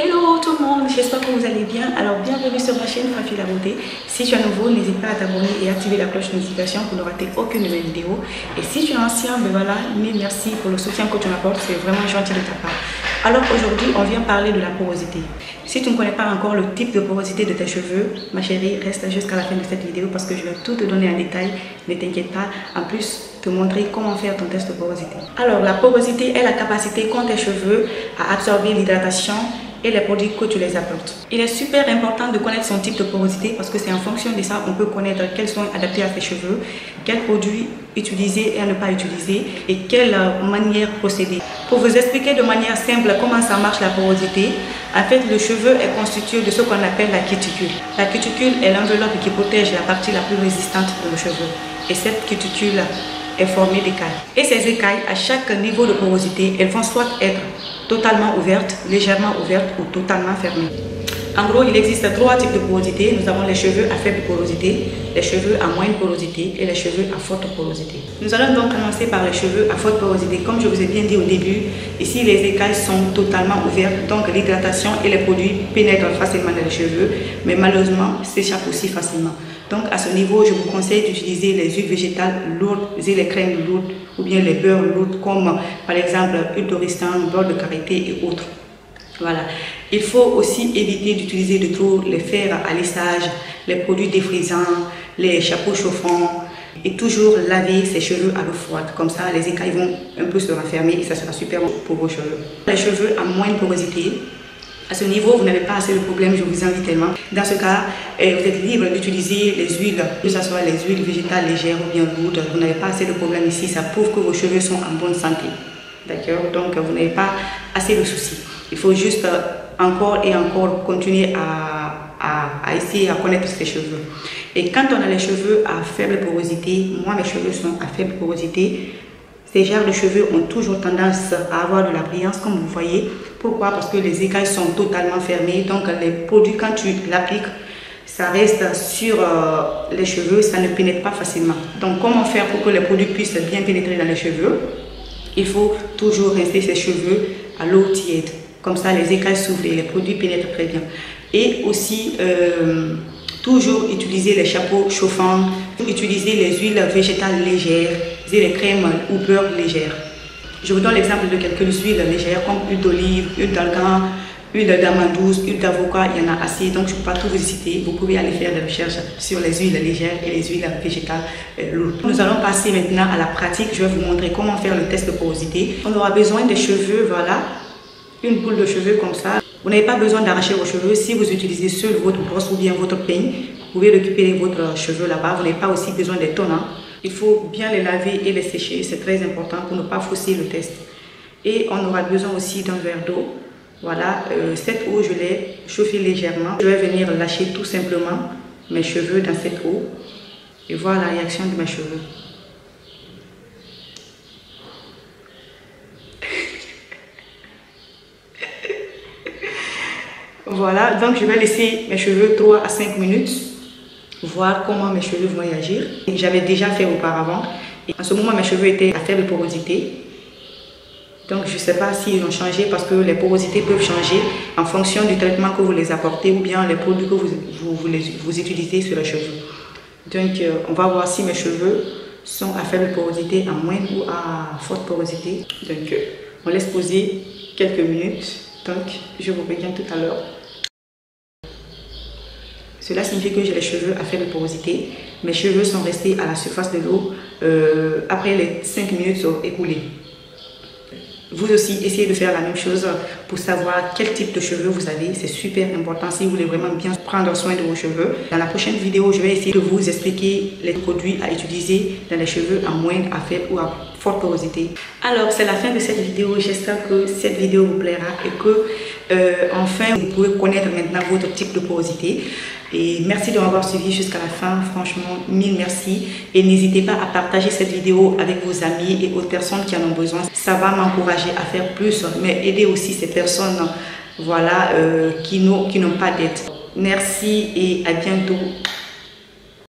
Hello tout le monde, j'espère que vous allez bien. Alors bienvenue sur ma chaîne Fafi la beauté. Si tu es nouveau, n'hésite pas à t'abonner et activer la cloche de notification pour ne rater aucune nouvelle vidéo. Et si tu es ancien, ben voilà, mille merci pour le soutien que tu m'apportes, c'est vraiment gentil de ta part. Alors aujourd'hui, on vient parler de la porosité. Si tu ne connais pas encore le type de porosité de tes cheveux, ma chérie, reste jusqu'à la fin de cette vidéo parce que je vais tout te donner en détail. Ne t'inquiète pas, en plus te montrer comment faire ton test de porosité. Alors la porosité est la capacité qu'ont tes cheveux à absorber l'hydratation et les produits que tu les apportes. Il est super important de connaître son type de porosité parce que c'est en fonction de ça qu'on peut connaître quels sont adaptés à tes cheveux, quels produits utiliser et à ne pas utiliser et quelle manière procéder. Pour vous expliquer de manière simple comment ça marche la porosité, en fait le cheveu est constitué de ce qu'on appelle la cuticule. La cuticule est l'enveloppe qui protège la partie la plus résistante de le cheveu et cette cuticule est formée d'écailles. Et ces écailles, à chaque niveau de porosité, elles vont soit être totalement ouvertes, légèrement ouvertes ou totalement fermées. En gros, il existe trois types de porosité. Nous avons les cheveux à faible porosité, les cheveux à moindre porosité et les cheveux à forte porosité. Nous allons donc commencer par les cheveux à forte porosité. Comme je vous ai bien dit au début, ici les écailles sont totalement ouvertes, donc l'hydratation et les produits pénètrent facilement dans les cheveux, mais malheureusement s'échappent aussi facilement. Donc à ce niveau, je vous conseille d'utiliser les huiles végétales lourdes et les crèmes lourdes ou bien les beurres lourds comme par exemple huile d'oricin, beurre de karité et autres. Voilà. Il faut aussi éviter d'utiliser de trop les fers à lissage, les produits défrisants, les chapeaux chauffants et toujours laver ses cheveux à l'eau froide. Comme ça, les écailles vont un peu se renfermer et ça sera super bon pour vos cheveux. Les cheveux à moindre porosité. À ce niveau, vous n'avez pas assez de problème, je vous invite tellement. Dans ce cas, vous êtes libre d'utiliser les huiles, que ce soit les huiles végétales légères ou bien lourdes. Vous n'avez pas assez de problème ici, ça prouve que vos cheveux sont en bonne santé. D'accord? Donc, vous n'avez pas assez de soucis. Il faut juste encore et encore continuer à essayer à connaître ses cheveux. Et quand on a les cheveux à faible porosité, moi mes cheveux sont à faible porosité, ces genres de cheveux ont toujours tendance à avoir de la brillance comme vous voyez. Pourquoi? Parce que les écailles sont totalement fermées, donc les produits quand tu l'appliques, ça reste sur les cheveux, ça ne pénètre pas facilement. Donc comment faire pour que les produits puissent bien pénétrer dans les cheveux? Il faut toujours rincer ses cheveux à l'eau tiède. Comme ça, les écailles s'ouvrent et les produits pénètrent très bien. Et aussi, toujours utiliser les chapeaux chauffants, utiliser les huiles végétales légères et les crèmes ou beurre légères. Je vous donne l'exemple de quelques huiles légères comme huile d'olive, huile d'argan, huile d'amande douce, huile d'avocat, il y en a assez, donc je ne peux pas tout vous citer. Vous pouvez aller faire des recherches sur les huiles légères et les huiles végétales lourdes. Nous allons passer maintenant à la pratique. Je vais vous montrer comment faire le test de porosité. On aura besoin des cheveux, voilà, une boule de cheveux comme ça. Vous n'avez pas besoin d'arracher vos cheveux. Si vous utilisez seul votre brosse ou bien votre peigne, vous pouvez récupérer votre cheveu là-bas. Vous n'avez pas aussi besoin des tonnants. Il faut bien les laver et les sécher, c'est très important pour ne pas fausser le test. Et on aura besoin aussi d'un verre d'eau. Voilà, cette eau, je l'ai chauffée légèrement. Je vais venir lâcher tout simplement mes cheveux dans cette eau et voir la réaction de mes cheveux. Voilà, donc je vais laisser mes cheveux 3 à 5 minutes, voir comment mes cheveux vont réagir. J'avais déjà fait auparavant. Et en ce moment, mes cheveux étaient à faible porosité. Donc je ne sais pas s'ils ont changé parce que les porosités peuvent changer en fonction du traitement que vous les apportez ou bien les produits que vous utilisez sur les cheveux. Donc on va voir si mes cheveux sont à faible porosité, à moindre ou à forte porosité. Donc on laisse poser quelques minutes. Donc je vous reviens tout à l'heure. Cela signifie que j'ai les cheveux à faible porosité. Mes cheveux sont restés à la surface de l'eau après les 5 minutes sont écoulées. Vous aussi, essayez de faire la même chose pour savoir quel type de cheveux vous avez. C'est super important si vous voulez vraiment bien prendre soin de vos cheveux. Dans la prochaine vidéo, je vais essayer de vous expliquer les produits à utiliser dans les cheveux à moindre, à faible ou à forte porosité. Alors, c'est la fin de cette vidéo. J'espère que cette vidéo vous plaira et que enfin, vous pouvez connaître maintenant votre type de porosité. Et merci de m'avoir suivi jusqu'à la fin. Franchement, mille merci. Et n'hésitez pas à partager cette vidéo avec vos amis et autres personnes qui en ont besoin. Ça va m'encourager à faire plus, mais aider aussi ces personnes voilà, qui n'ont pas d'aide. Merci et à bientôt.